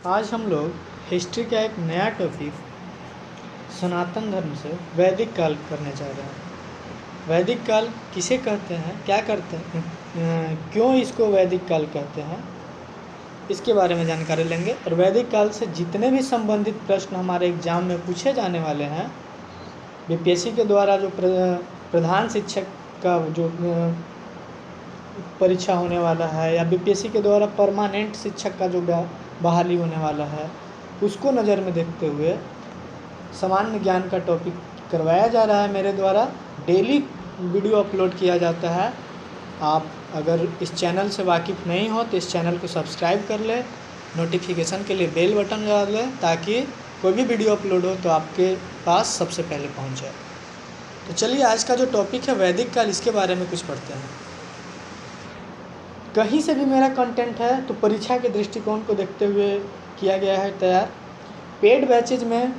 आज हम लोग हिस्ट्री का एक नया टॉपिक सनातन धर्म से वैदिक काल करने जा रहे हैं। वैदिक काल किसे कहते हैं, क्या करते हैं, क्यों इसको वैदिक काल कहते हैं, इसके बारे में जानकारी लेंगे। और वैदिक काल से जितने भी संबंधित प्रश्न हमारे एग्जाम में पूछे जाने वाले हैं, बीपीएससी के द्वारा जो प्रधान शिक्षक का जो परीक्षा होने वाला है, या बीपीएससी के द्वारा परमानेंट शिक्षक का जो बहाली होने वाला है, उसको नज़र में देखते हुए सामान्य ज्ञान का टॉपिक करवाया जा रहा है मेरे द्वारा। डेली वीडियो अपलोड किया जाता है। आप अगर इस चैनल से वाकिफ़ नहीं हो तो इस चैनल को सब्सक्राइब कर लें, नोटिफिकेशन के लिए बेल बटन दबा लें, ताकि कोई भी वीडियो अपलोड हो तो आपके पास सबसे पहले पहुंच जाए। तो चलिए आज का जो टॉपिक है वैदिक काल, इसके बारे में कुछ पढ़ते हैं। कहीं से भी मेरा कंटेंट है तो परीक्षा के दृष्टिकोण को देखते हुए किया गया है तैयार। पेड बैचेज में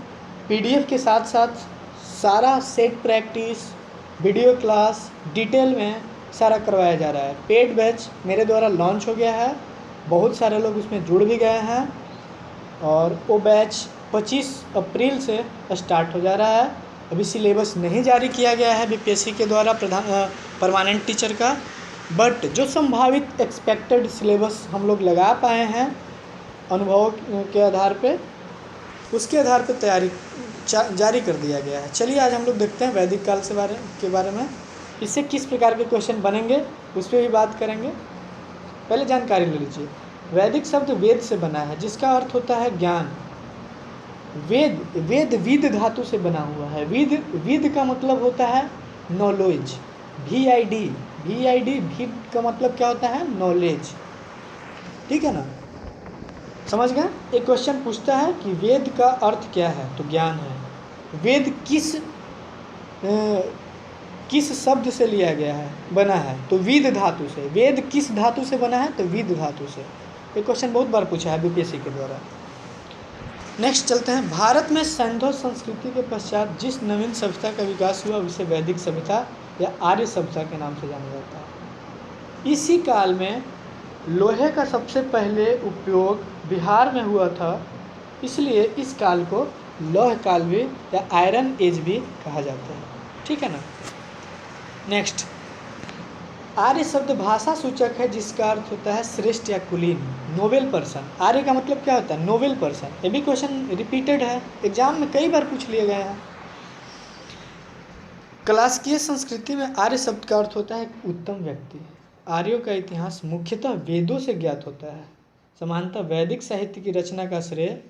पीडीएफ के साथ साथ सारा set practice, video class detail में सारा करवाया जा रहा है। पेड बैच मेरे द्वारा लॉन्च हो गया है, बहुत सारे लोग उसमें जुड़ भी गए हैं और वो बैच 25 अप्रैल से स्टार्ट हो जा रहा है। अभी सिलेबस नहीं जारी किया गया है बीपीएससी के द्वारा परमानेंट टीचर का, बट जो संभावित एक्सपेक्टेड सिलेबस हम लोग लगा पाए हैं अनुभव के आधार पे, उसके आधार पे तैयारी जारी कर दिया गया है। चलिए आज हम लोग देखते हैं वैदिक काल के बारे में, इससे किस प्रकार के क्वेश्चन बनेंगे उस पर भी बात करेंगे। पहले जानकारी ले लीजिए। वैदिक शब्द वेद से बना है, जिसका अर्थ होता है ज्ञान। वेद विद धातु से बना हुआ है। विद का मतलब होता है नॉलेज, VID विद का मतलब क्या होता है, नॉलेज। ठीक है ना, समझ गए। एक क्वेश्चन पूछता है कि वेद का अर्थ क्या है, तो ज्ञान है। वेद किस शब्द से लिया गया है, बना है, तो विद धातु से। वेद किस धातु से बना है, तो विद धातु से। ये क्वेश्चन बहुत बार पूछा है बीपीएससी के द्वारा। नेक्स्ट चलते हैं। भारत में सिंधु संस्कृति के पश्चात जिस नवीन सभ्यता का विकास हुआ उसे वैदिक सभ्यता या आर्य सभ्यता के नाम से जाना जाता है। इसी काल में लोहे का सबसे पहले उपयोग बिहार में हुआ था, इसलिए इस काल को लौह काल भी या आयरन एज भी कहा जाता है। ठीक है ना। नेक्स्ट, आर्य शब्द भाषा सूचक है, जिसका अर्थ होता है श्रेष्ठ या कुलीन, नोबेल पर्सन। आर्य का मतलब क्या होता है, नोबेल पर्सन। ये भी क्वेश्चन रिपीटेड है, एग्जाम में कई बार पूछ लिए गए हैं। क्लासिकीय संस्कृति में आर्य शब्द का अर्थ होता है उत्तम व्यक्ति। आर्यों का इतिहास मुख्यतः वेदों से ज्ञात होता है। समानतः वैदिक साहित्य की रचना का श्रेय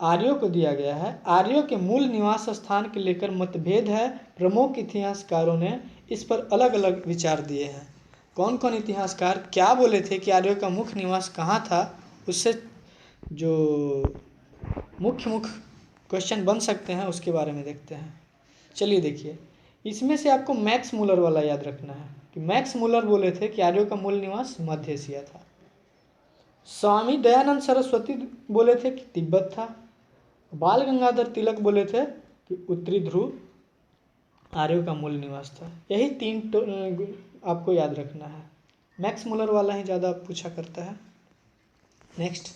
आर्यों को दिया गया है। आर्यों के मूल निवास स्थान के लेकर मतभेद है। प्रमुख इतिहासकारों ने इस पर अलग अलग विचार दिए हैं। कौन कौन इतिहासकार क्या बोले थे कि आर्यों का मुख्य निवास कहाँ था, उससे जो मुख्य क्वेश्चन बन सकते हैं उसके बारे में देखते हैं। चलिए देखिए, इसमें से आपको मैक्स मूलर वाला याद रखना है कि मैक्स मूलर बोले थे कि आर्यों का मूल निवास मध्य एशिया था। स्वामी दयानंद सरस्वती बोले थे कि तिब्बत था। बाल गंगाधर तिलक बोले थे कि उत्तरी ध्रुव आर्यों का मूल निवास था। यही तीन आपको याद रखना है। मैक्स मूलर वाला ही ज़्यादा पूछा करता है। नेक्स्ट,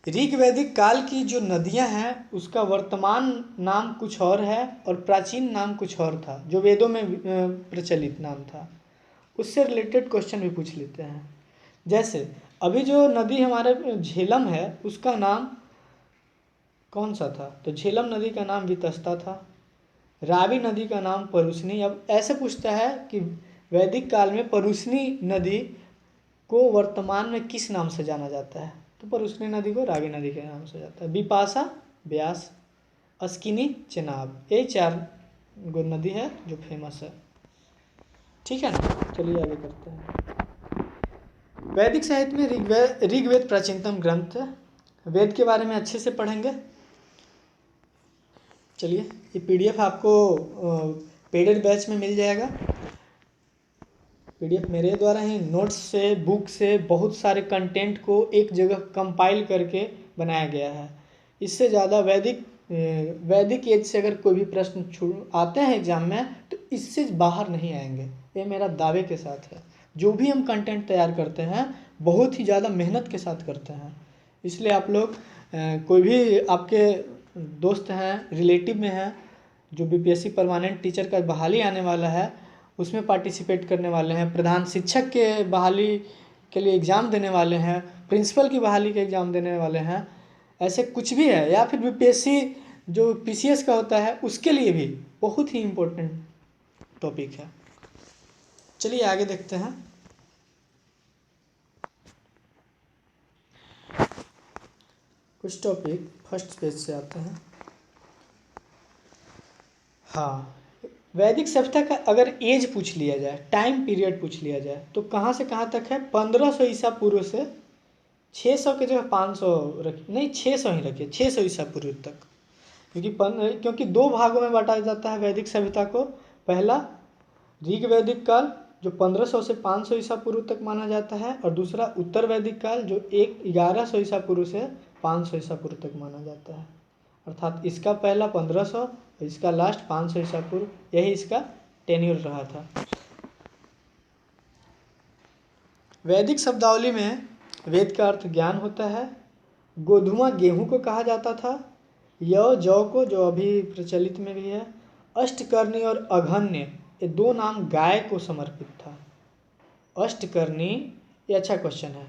ऋग वैदिक काल की जो नदियां हैं उसका वर्तमान नाम कुछ और है और प्राचीन नाम कुछ और था, जो वेदों में प्रचलित नाम था। उससे रिलेटेड क्वेश्चन भी पूछ लेते हैं। जैसे अभी जो नदी हमारे झेलम है उसका नाम कौन सा था, तो झेलम नदी का नाम वितस्ता था। रावी नदी का नाम परुशनी। अब ऐसे पूछता है कि वैदिक काल में परुशनी नदी को वर्तमान में किस नाम से जाना जाता है, तो परुशनी नदी को रावी नदी के नाम से जाता है। बिपाशा, ब्यास, अस्किनी, चेनाब, ये 4 गो नदी है जो फेमस है। ठीक है ना, चलिए आगे करते हैं। वैदिक साहित्य में ऋग्वेद प्राचीनतम ग्रंथ है। वेद के बारे में अच्छे से पढ़ेंगे। चलिए, ये पीडीएफ आपको पेडेड बैच में मिल जाएगा। पीडीएफ मेरे द्वारा ही नोट्स से, बुक से बहुत सारे कंटेंट को एक जगह कंपाइल करके बनाया गया है। इससे ज़्यादा वैदिक एज से अगर कोई भी प्रश्न आते हैं एग्जाम में तो इससे बाहर नहीं आएंगे, ये मेरा दावे के साथ है। जो भी हम कंटेंट तैयार करते हैं बहुत ही ज़्यादा मेहनत के साथ करते हैं। इसलिए आप लोग कोई भी आपके दोस्त हैं, रिलेटिव में हैं, जो बीपीएससी परमानेंट टीचर का बहाली आने वाला है उसमें पार्टिसिपेट करने वाले हैं, प्रधान शिक्षक के बहाली के लिए एग्ज़ाम देने वाले हैं, प्रिंसिपल की बहाली के एग्ज़ाम देने वाले हैं, ऐसे कुछ भी है, या फिर बीपीएससी जो पीसीएस का होता है उसके लिए भी बहुत ही इम्पोर्टेंट टॉपिक है। चलिए आगे देखते हैं। कुछ टॉपिक फर्स्ट पेज से आते हैं। हाँ, वैदिक सभ्यता का अगर एज पूछ लिया जाए, टाइम पीरियड पूछ लिया जाए, तो कहाँ से कहाँ तक है? 1500 ईसा पूर्व से 600 के जगह 500 रखिए, नहीं 600 ही रखिए, 600 ईसा पूर्व तक, क्योंकि दो भागों में बांटा जाता है वैदिक सभ्यता को। पहला ऋग वैदिक काल जो 1500 से 500 ईसा पूर्व तक माना जाता है, और दूसरा उत्तर वैदिक काल जो 1100 ईसा पूर्व से 500 ईसा पूर्व तक माना जाता है। अर्थात इसका पहला 1500 और इसका लास्ट 500 ईसा पूर्व, यही इसका टेन्यूर रहा था। वैदिक शब्दावली में वेद का अर्थ ज्ञान होता है। गोधुमा गेहूं को कहा जाता था। यव जौ को, जो अभी प्रचलित में भी है। अष्टकर्णी और अघन्य, ये दो नाम गाय को समर्पित था। अष्टकर्णी, ये अच्छा क्वेश्चन है।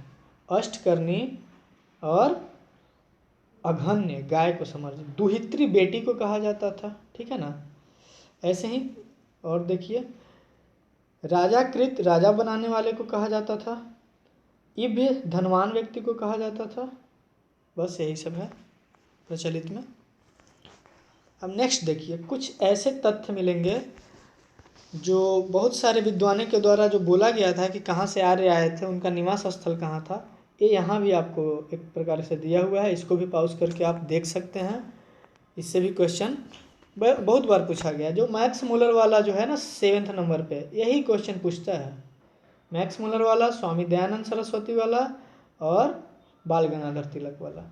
अष्टकर्णी और अघन्य गाय को समर्पित, दुहित्री बेटी को कहा जाता था, ठीक है ना। ऐसे ही और देखिए, राजाकृत, राजा बनाने वाले को कहा जाता था। इभ्य, धनवान व्यक्ति को कहा जाता था। बस यही सब है प्रचलित में। अब नेक्स्ट देखिए, कुछ ऐसे तथ्य मिलेंगे जो बहुत सारे विद्वानों के द्वारा जो बोला गया था कि कहाँ से आर्य आए थे, उनका निवास स्थल कहाँ था, ये यहाँ भी आपको एक प्रकार से दिया हुआ है। इसको भी पॉज करके आप देख सकते हैं। इससे भी क्वेश्चन बहुत बार पूछा गया। जो मैक्स मुलर वाला जो है ना 7th नंबर पे, यही क्वेश्चन पूछता है। मैक्स मुलर वाला, स्वामी दयानंद सरस्वती वाला और बाल गंगाधर तिलक वाला।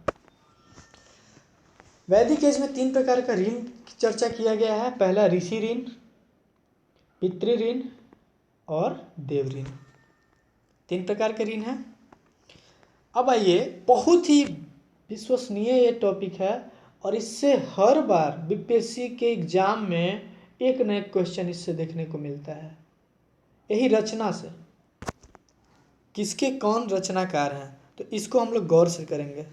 वैदिक एज में 3 प्रकार का ऋण की चर्चा किया गया है। पहला ऋषि ऋण, पितृ ऋण और देव ऋण, 3 प्रकार के ऋण हैं। अब आइए, बहुत ही विश्वसनीय ये टॉपिक है और इससे हर बार बीपीएससी के एग्जाम में एक न एक क्वेश्चन इससे देखने को मिलता है। यही रचना से, किसके कौन रचनाकार हैं, तो इसको हम लोग गौर से करेंगे।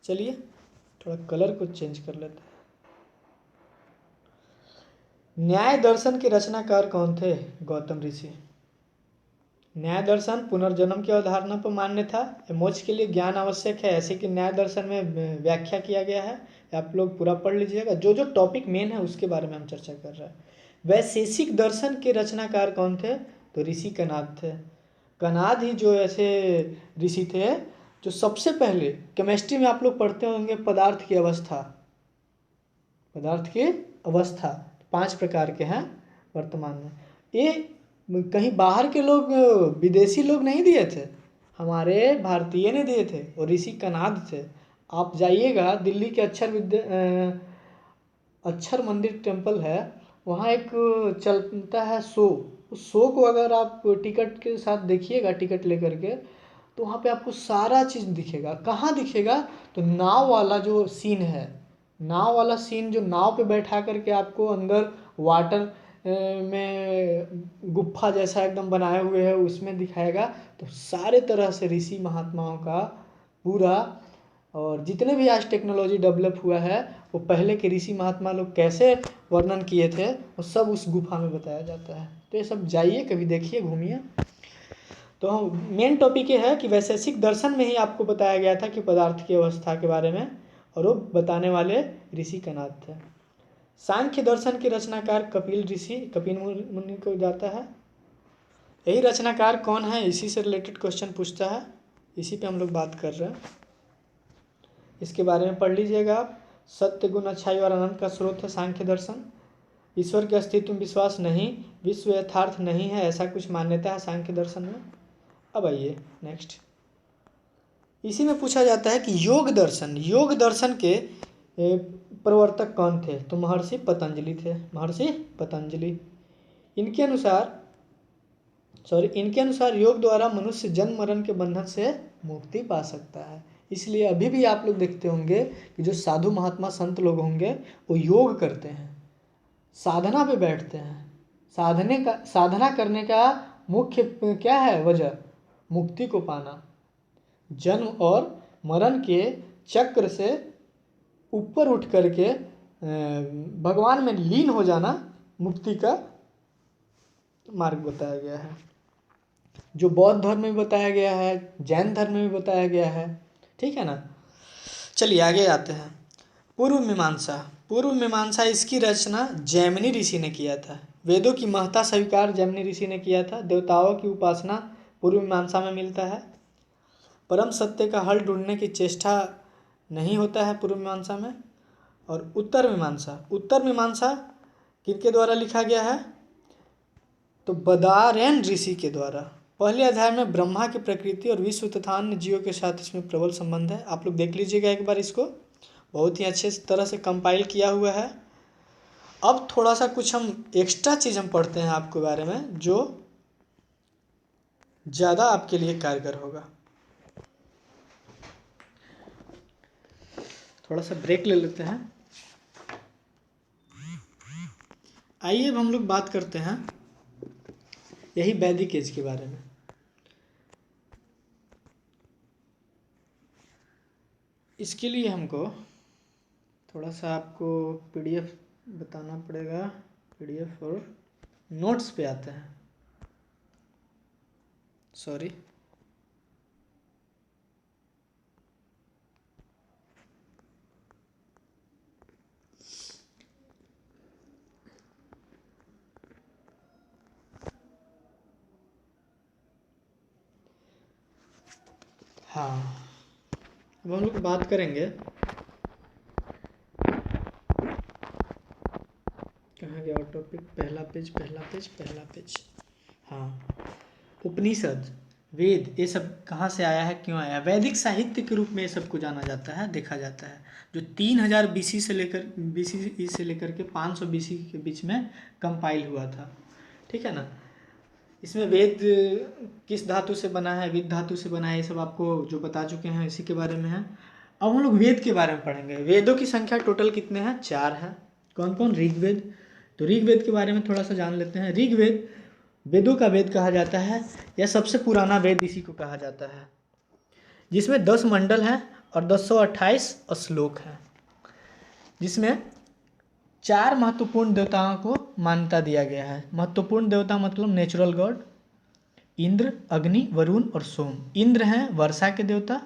चलिए थोड़ा कलर को चेंज कर लेते हैं। न्याय दर्शन के रचनाकार कौन थे? गौतम ऋषि। न्याय दर्शन पुनर्जन्म की अवधारणा पर मान्य था। मोक्ष के लिए ज्ञान आवश्यक है, ऐसे कि न्याय दर्शन में व्याख्या किया गया है। आप लोग पूरा पढ़ लीजिएगा, जो जो टॉपिक मेन है उसके बारे में हम चर्चा कर रहे हैं। वैशेषिक दर्शन के रचनाकार कौन थे? तो ऋषि कनाद थे। कनाद ही जो ऐसे ऋषि थे जो सबसे पहले, केमिस्ट्री में आप लोग पढ़ते होंगे पदार्थ की अवस्था, पदार्थ की अवस्था 5 प्रकार के हैं वर्तमान में। ये कहीं बाहर के लोग, विदेशी लोग नहीं दिए थे, हमारे भारतीय ने दिए थे, और ऋषि कनाद थे। आप जाइएगा दिल्ली के अक्षर मंदिर टेम्पल है, वहाँ एक चलता है शो। उस शो को अगर आप टिकट के साथ देखिएगा, टिकट लेकर के, तो वहाँ पे आपको सारा चीज़ दिखेगा। कहाँ दिखेगा? तो नाव वाला जो सीन है, नाव वाला सीन, जो नाव पे बैठा करके आपको अंदर वाटर में गुफा जैसा एकदम बनाए हुए है उसमें दिखाएगा। तो सारे तरह से ऋषि महात्माओं का पूरा, और जितने भी आज टेक्नोलॉजी डेवलप हुआ है वो पहले के ऋषि महात्मा लोग कैसे वर्णन किए थे वो सब उस गुफा में बताया जाता है। तो ये सब जाइए, कभी देखिए, घूमिए। तो मेन टॉपिक ये है कि वैशेषिक दर्शन में ही आपको बताया गया था कि पदार्थ की अवस्था के बारे में, और वो बताने वाले ऋषि कनाद थे। सांख्य दर्शन के रचनाकार कपिल ऋषि, कपिल मुनि को जाता है। यही रचनाकार कौन है, इसी से रिलेटेड क्वेश्चन पूछता है, इसी पे हम लोग बात कर रहे हैं। इसके बारे में पढ़ लीजिएगा आप। सत्य, गुण, अच्छाई और आनंद का स्रोत है सांख्य दर्शन। ईश्वर के अस्तित्व में विश्वास नहीं, विश्व यथार्थ नहीं है, ऐसा कुछ मान्यता है सांख्य दर्शन में। अब आइए नेक्स्ट, इसी में पूछा जाता है कि योग दर्शन के प्रवर्तक कौन थे? तो महर्षि पतंजलि थे। महर्षि पतंजलि, इनके अनुसार इनके अनुसार योग द्वारा मनुष्य जन्म मरण के बंधन से मुक्ति पा सकता है। इसलिए अभी भी आप लोग देखते होंगे कि जो साधु महात्मा संत लोग होंगे वो योग करते हैं, साधना पे बैठते हैं। साधना करने का मुख्य क्या है वजह? मुक्ति को पाना, जन्म और मरण के चक्र से ऊपर उठ करके भगवान में लीन हो जाना मुक्ति का मार्ग बताया गया है, जो बौद्ध धर्म में बताया गया है, जैन धर्म में भी बताया गया है। ठीक है ना। चलिए आगे आते हैं। पूर्व मीमांसा इसकी रचना जैमिनी ऋषि ने किया था। वेदों की महत्ता स्वीकार जैमिनी ऋषि ने किया था। देवताओं की उपासना पूर्व मीमांसा में मिलता है। परम सत्य का हल ढूंढने की चेष्टा नहीं होता है पूर्व मीमांसा में। और उत्तर मीमांसा किनके द्वारा लिखा गया है? तो बदारयन ऋषि के द्वारा। पहले अध्याय में ब्रह्मा की प्रकृति और विश्व तथा अन्य जीवों के साथ इसमें प्रबल संबंध है। आप लोग देख लीजिएगा एक बार, इसको बहुत ही अच्छे तरह से कंपाइल किया हुआ है। अब थोड़ा सा कुछ हम एक्स्ट्रा चीज़ हम पढ़ते हैं आपके बारे में, जो ज़्यादा आपके लिए कारगर होगा। थोड़ा सा ब्रेक ले लेते हैं। आइए अब हम लोग बात करते हैं यही वैदिक एज के बारे में। इसके लिए हमको थोड़ा सा आपको पीडीएफ बताना पड़ेगा। पीडीएफ और नोट्स पे आते हैं। सॉरी, हाँ, अब हम लोग बात करेंगे, कहाँ गया टॉपिक? पहला पेज। हाँ, उपनिषद, वेद, ये सब कहाँ से आया है, क्यों आया? वैदिक साहित्य के रूप में ये सबको जाना जाता है, देखा जाता है, जो 3000 बीसी से लेकर के 500 बीसी के बीच में कंपाइल हुआ था। ठीक है ना। इसमें वेद किस धातु से बना है, विद धातु से बना है, ये सब आपको जो बता चुके हैं इसी के बारे में है। अब हम लोग वेद के बारे में पढ़ेंगे। वेदों की संख्या टोटल कितने हैं? 4 हैं। कौन कौन? ऋग्वेद। तो ऋग्वेद के बारे में थोड़ा सा जान लेते हैं। ऋग्वेद वेदों का वेद कहा जाता है, यह सबसे पुराना वेद इसी को कहा जाता है, जिसमें 10 मंडल हैं और 1028 श्लोक हैं, जिसमें 4 महत्वपूर्ण देवताओं को मान्यता दिया गया है। महत्वपूर्ण देवता मतलब नेचुरल गॉड, इंद्र, अग्नि, वरुण और सोम। इंद्र हैं वर्षा के देवता,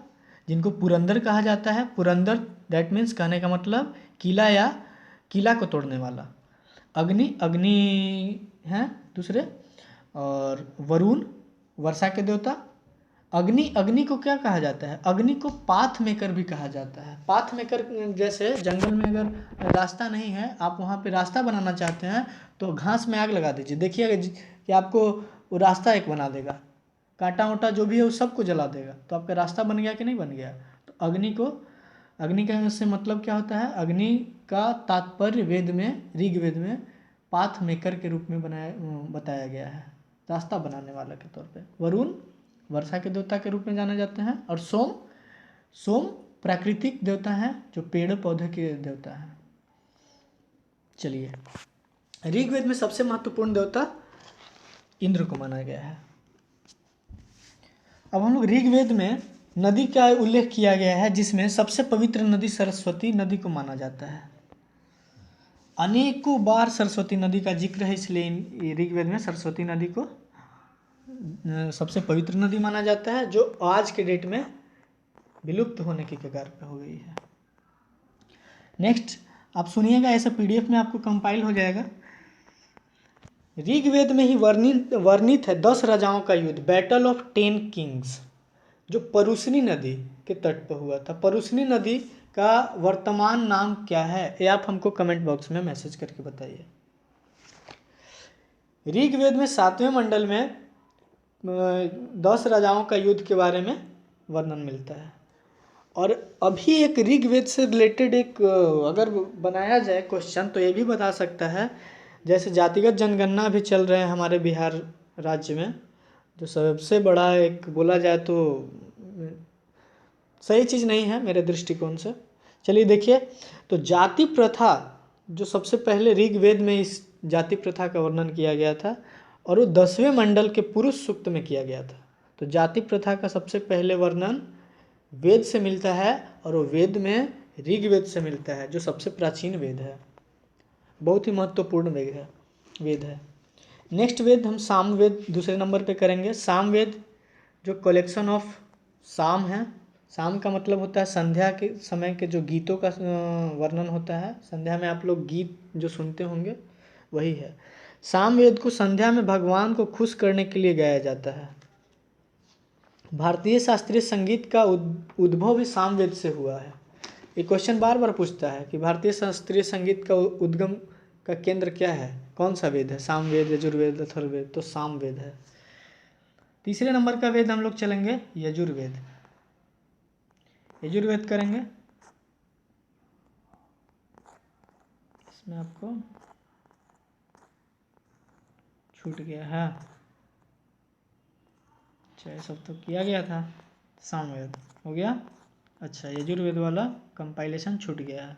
जिनको पुरंदर कहा जाता है। पुरंदर दैट मीन्स, कहने का मतलब किला या किला को तोड़ने वाला। अग्नि हैं दूसरे, और वरुण वर्षा के देवता। अग्नि को क्या कहा जाता है? अग्नि को पाथ मेकर भी कहा जाता है। पाथ मेकर जैसे जंगल में अगर रास्ता नहीं है, आप वहाँ पे रास्ता बनाना चाहते हैं तो घास में आग लगा दीजिए, देखिएगा कि आपको वो रास्ता एक बना देगा। कांटा वाटा जो भी है उस सबको जला देगा, तो आपका रास्ता बन गया कि नहीं बन गया? तो अग्नि का से मतलब क्या होता है? अग्नि का तात्पर्य वेद में, ऋग्वेद में पाथ मेकर के रूप में बताया गया है, रास्ता बनाने वाला के तौर पे। वरुण वर्षा के देवता के रूप में जाने जाते हैं। और सोम प्राकृतिक देवता हैं, जो पेड़ पौधे के देवता हैं। चलिए, ऋग्वेद में सबसे महत्वपूर्ण देवता इंद्र को माना गया है। अब हम लोग ऋग्वेद में नदी का उल्लेख किया गया है, जिसमें सबसे पवित्र नदी सरस्वती नदी को माना जाता है। अनेकों बार सरस्वती नदी का जिक्र है, इसलिए ऋग्वेद में सरस्वती नदी को सबसे पवित्र नदी माना जाता है, जो आज के डेट में विलुप्त होने की कगार पर हो गई है। नेक्स्ट आप सुनिएगा, ऐसा पीडीएफ में आपको कंपाइल हो जाएगा। ऋग्वेद में ही वर्णित है 10 राजाओं का युद्ध, बैटल ऑफ 10 किंग्स, जो परुशनी नदी के तट पर हुआ था। परुशनी नदी का वर्तमान नाम क्या है, ये आप हमको कमेंट बॉक्स में मैसेज करके बताइए। ऋग्वेद में 7वें मंडल में 10 राजाओं का युद्ध के बारे में वर्णन मिलता है। और अभी एक ऋग्वेद से रिलेटेड एक अगर बनाया जाए क्वेश्चन, तो ये भी बता सकता है, जैसे जातिगत जनगणना भी चल रहे हैं हमारे बिहार राज्य में, जो सबसे बड़ा एक बोला जाए तो सही चीज़ नहीं है मेरे दृष्टिकोण से। चलिए देखिए, तो जाति प्रथा जो सबसे पहले ऋग्वेद में इस जाति प्रथा का वर्णन किया गया था और वो 10वें मंडल के पुरुष सूक्त में किया गया था। तो जाति प्रथा का सबसे पहले वर्णन वेद से मिलता है और वो वेद में ऋग्वेद से मिलता है जो सबसे प्राचीन वेद है, बहुत ही महत्वपूर्ण वेद है। नेक्स्ट वेद हम साम वेद दूसरे नंबर पे करेंगे। साम वेद जो कलेक्शन ऑफ साम है। साम का मतलब होता है संध्या के समय के जो गीतों का वर्णन होता है। संध्या में आप लोग गीत जो सुनते होंगे वही है। साम वेद को संध्या में भगवान को खुश करने के लिए गाया जाता है। भारतीय शास्त्रीय संगीत का उद्भव भी साम वेद से हुआ है। ये क्वेश्चन बार बार पूछता है कि भारतीय शास्त्रीय संगीत का उद्गम का केंद्र क्या है, कौन सा वेद है, सामवेद, यजुर्वेद, अथर्ववेद? तो सामवेद है। तीसरे नंबर का वेद हम लोग चलेंगे यजुर्वेद। यजुर्वेद करेंगे, इसमें आपको छूट गया है। अच्छा, ये सब तो किया गया था। सामवेद हो गया। अच्छा, यजुर्वेद वाला कंपाइलेशन छूट गया है।